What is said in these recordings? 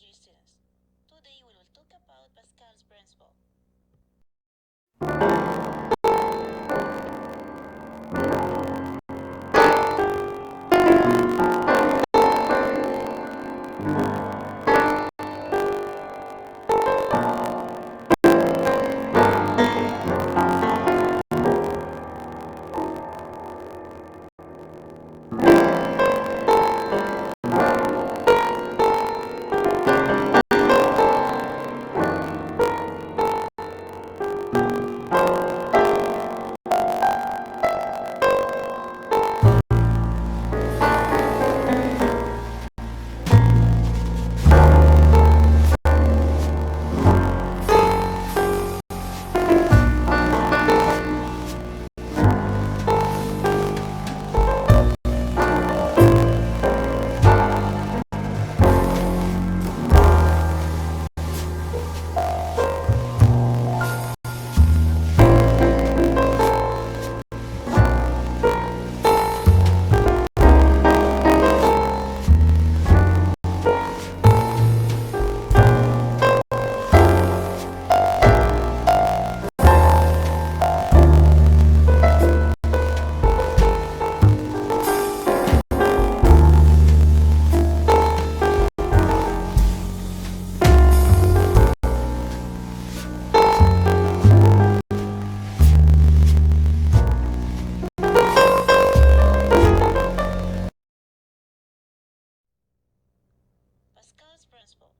dear students. Today we will talk about Pascal's principle. Pascal's principle.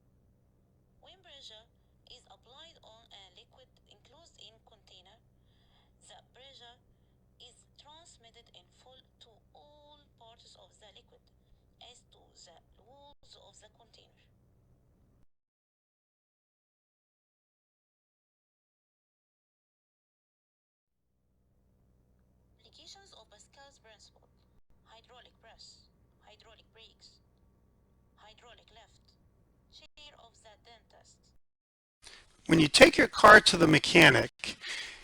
When pressure is applied on a liquid enclosed in container, the pressure is transmitted in full to all parts of the liquid as to the walls of the container. Applications of Pascal's principle: hydraulic press, hydraulic brakes, hydraulic lift, chair of the dentist. When you take your car to the mechanic,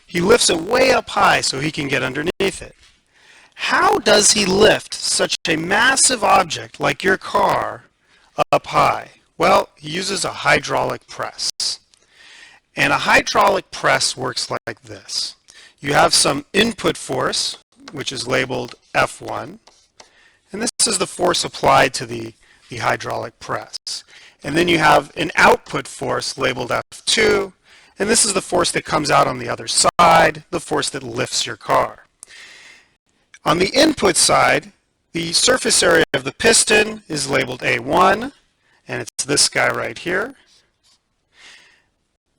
he lifts it way up high so he can get underneath it. How does he lift such a massive object like your car up high? Well, he uses a hydraulic press. And a hydraulic press works like this. You have some input force, which is labeled F1, and this is the force applied to the hydraulic press. And then you have an output force labeled F2, and this is the force that comes out on the other side, the force that lifts your car. On the input side, the surface area of the piston is labeled A1, and it's this guy right here.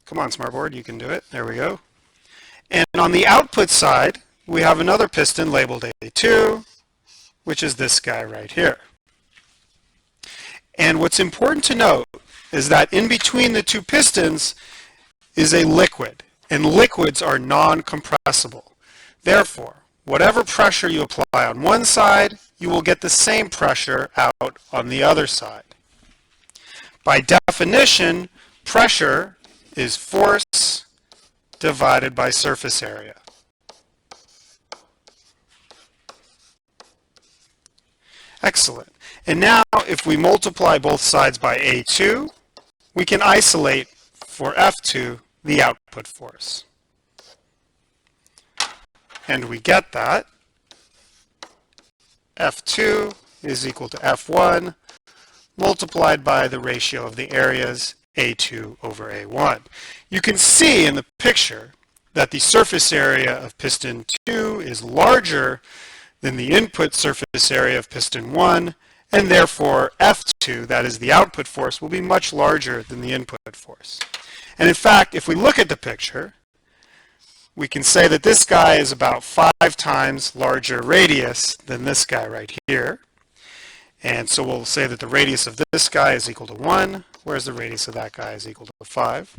Come on, smartboard, you can do it. There we go. And on the output side, we have another piston labeled A2, which is this guy right here. And what's important to note is that in between the two pistons is a liquid, and liquids are non-compressible. Therefore, whatever pressure you apply on one side, you will get the same pressure out on the other side. By definition, pressure is force divided by surface area. Excellent. And now if we multiply both sides by A2, we can isolate for F2 the output force. And we get that F2 is equal to F1 multiplied by the ratio of the areas A2 over A1. You can see in the picture that the surface area of piston 2 is larger than the input surface area of piston 1, and therefore F2, that is the output force, will be much larger than the input force. And in fact, if we look at the picture, we can say that this guy is about 5 times larger radius than this guy right here. And so we'll say that the radius of this guy is equal to 1, whereas the radius of that guy is equal to 5.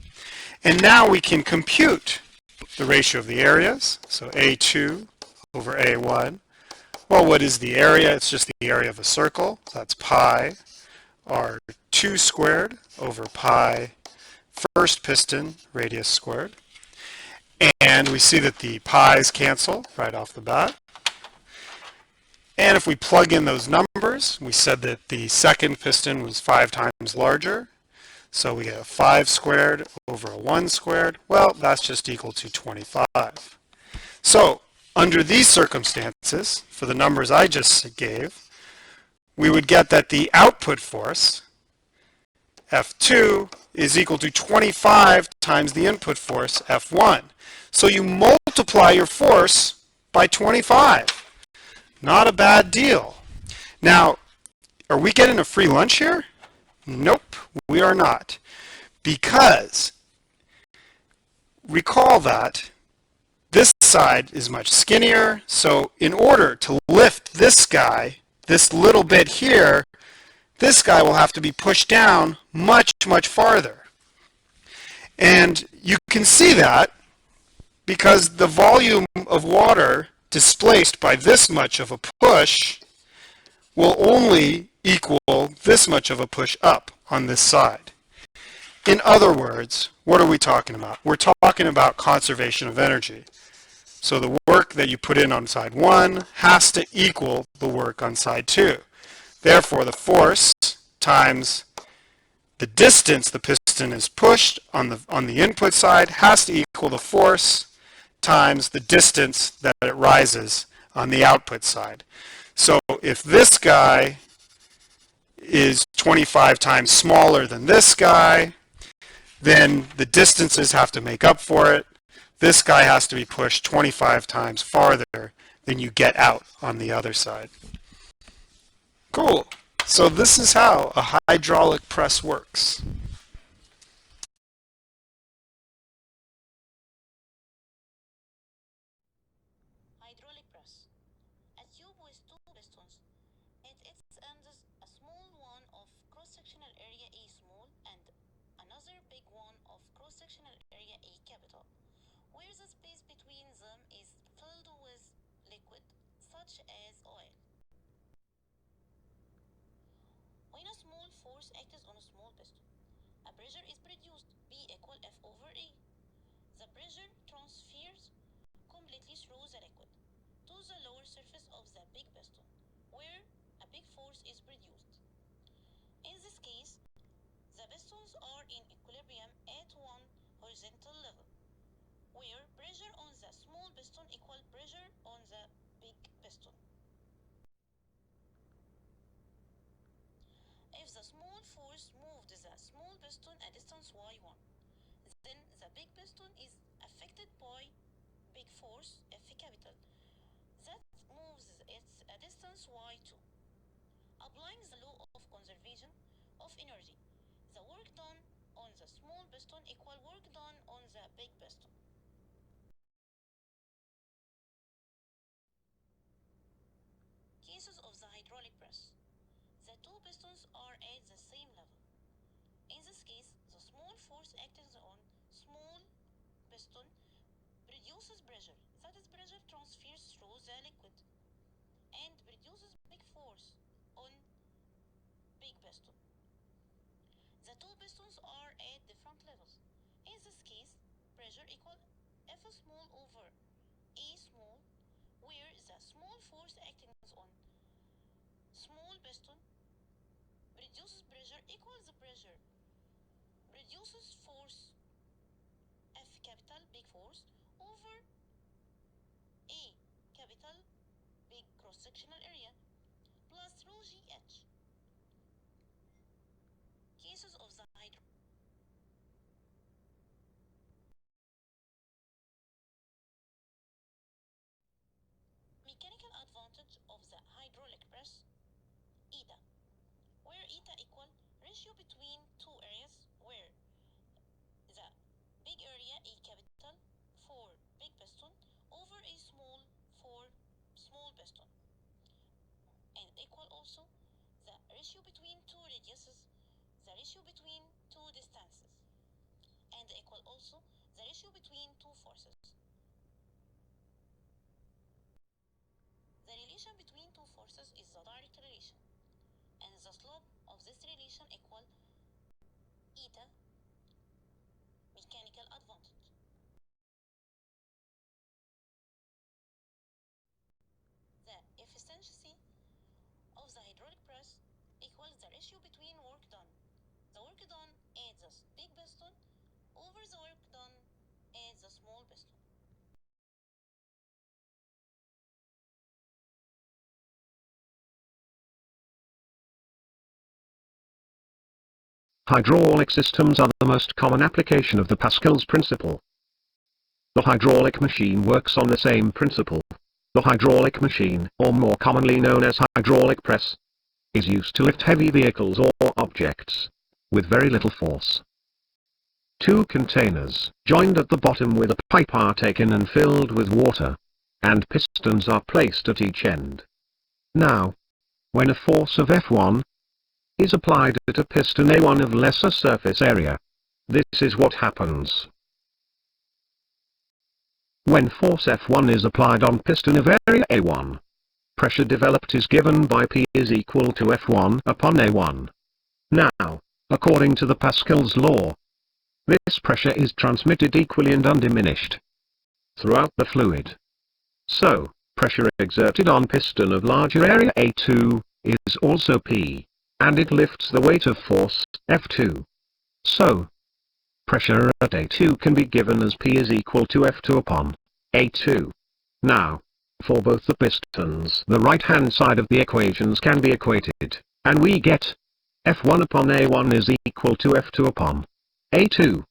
And now we can compute the ratio of the areas. So A2 over A1. Well, what is the area? It's just the area of a circle. So that's pi r2 squared over pi first piston radius squared. And we see that the pi's cancel right off the bat. And if we plug in those numbers, we said that the second piston was 5 times larger. So we get a 5 squared over a 1 squared. Well, that's just equal to 25. So under these circumstances, for the numbers I just gave, we would get that the output force, F2, is equal to 25 times the input force, F1. So you multiply your force by 25. Not a bad deal. Now, are we getting a free lunch here? Nope, we are not. Because recall that this side is much skinnier, so in order to lift this guy, this little bit here, this guy will have to be pushed down much, much farther. And you can see that because the volume of water displaced by this much of a push will only equal this much of a push up on this side. In other words, what are we talking about? We're talking about conservation of energy. So the work that you put in on side 1 has to equal the work on side 2. Therefore, the force times the distance the piston is pushed on the input side has to equal the force times the distance that it rises on the output side. So if this guy is 25 times smaller than this guy, then the distances have to make up for it. This guy has to be pushed 25 times farther than you get out on the other side. Cool. So this is how a hydraulic press works. Hydraulic press. A tube with two pistons. At its ends, a small one of cross-sectional area A small and another big one of cross-sectional area A capital, where the space between them is filled with liquid, such as oil. When a small force acts on a small piston, a pressure is produced, P equal F over A. The pressure transfers completely through the liquid to the lower surface of the big piston, where a big force is produced. In this case, the pistons are in equilibrium at one horizontal level, where pressure on the small piston equal pressure on the big piston. If the small force moved the small piston a distance y1, then the big piston is affected by big force F capital that moves it a distance y2. Applying the law of conservation of energy, the work done on the small piston equal work done on the big piston. Cases of the hydraulic press. The two pistons are at the same level. In this case, the small force acting on small piston produces pressure. That is, pressure transfers through the liquid and produces big force on big piston. The two pistons are at different levels. In this case, pressure equal F small over A small, where the small force acting on small piston produces pressure equals the pressure produces force F capital big force over A capital big cross-sectional area plus rho GH. Cases of the mechanical advantage of the hydraulic press, eta, where eta equal ratio between two areas, where the big area A capital for big piston over A small for small piston, and equal also the ratio between two radiuses, the ratio between two distances, and equal also the ratio between two forces. The relation between two forces is the direct relation, and the slope of this relation equal eta mechanical advantage. The efficiency of the hydraulic press equals the ratio between work done. The work done at the big piston over the work done at the small piston. Hydraulic systems are the most common application of the Pascal's principle. The hydraulic machine works on the same principle. The hydraulic machine, or more commonly known as hydraulic press, is used to lift heavy vehicles or objects with very little force. Two containers, joined at the bottom with a pipe, are taken and filled with water, and pistons are placed at each end. Now, when a force of F1 is applied at a piston A1 of lesser surface area, this is what happens. When force F1 is applied on piston of area A1, pressure developed is given by P is equal to F1 upon A1. Now, according to the Pascal's law, this pressure is transmitted equally and undiminished throughout the fluid. So, pressure exerted on piston of larger area A2 is also P, and it lifts the weight of force F2. So, pressure at A2 can be given as P is equal to F2 upon A2. Now, for both the pistons, the right-hand side of the equations can be equated, and we get F1 upon A1 is equal to F2 upon A2,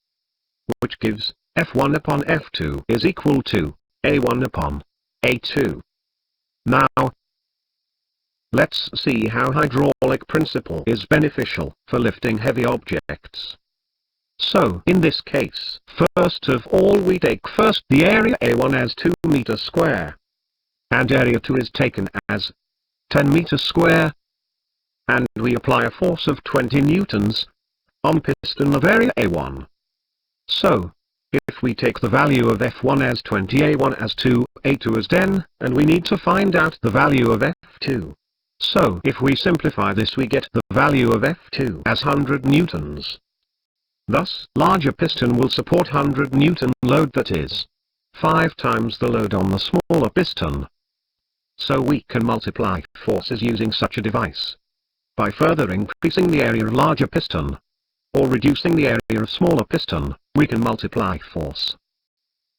which gives F1 upon F2 is equal to A1 upon A2. Now, let's see how hydraulic principle is beneficial for lifting heavy objects. So, in this case, first of all we take first the area A1 as 2 meters square, and area 2 is taken as 10 meters square, and we apply a force of 20 newtons on piston of area A1. So, if we take the value of F1 as 20, A1 as 2, A2 as 10, and we need to find out the value of F2. So, if we simplify this, we get the value of F2 as 100 newtons. Thus, larger piston will support 100 newton load, that is 5 times the load on the smaller piston. So we can multiply forces using such a device by further increasing the area of larger piston, or reducing the area of smaller piston. We can multiply force.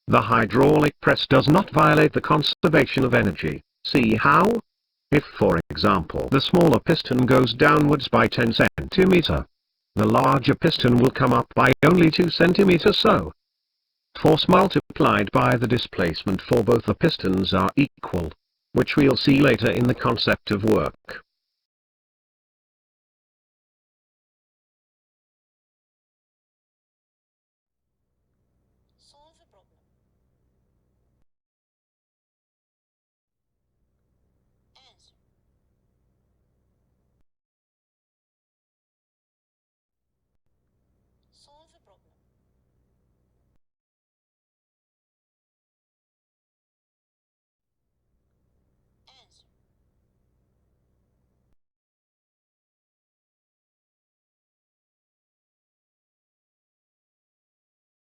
The hydraulic press does not violate the conservation of energy. See how? If, for example, the smaller piston goes downwards by 10 cm, the larger piston will come up by only 2 cm. So, force multiplied by the displacement for both the pistons are equal, which we'll see later in the concept of work.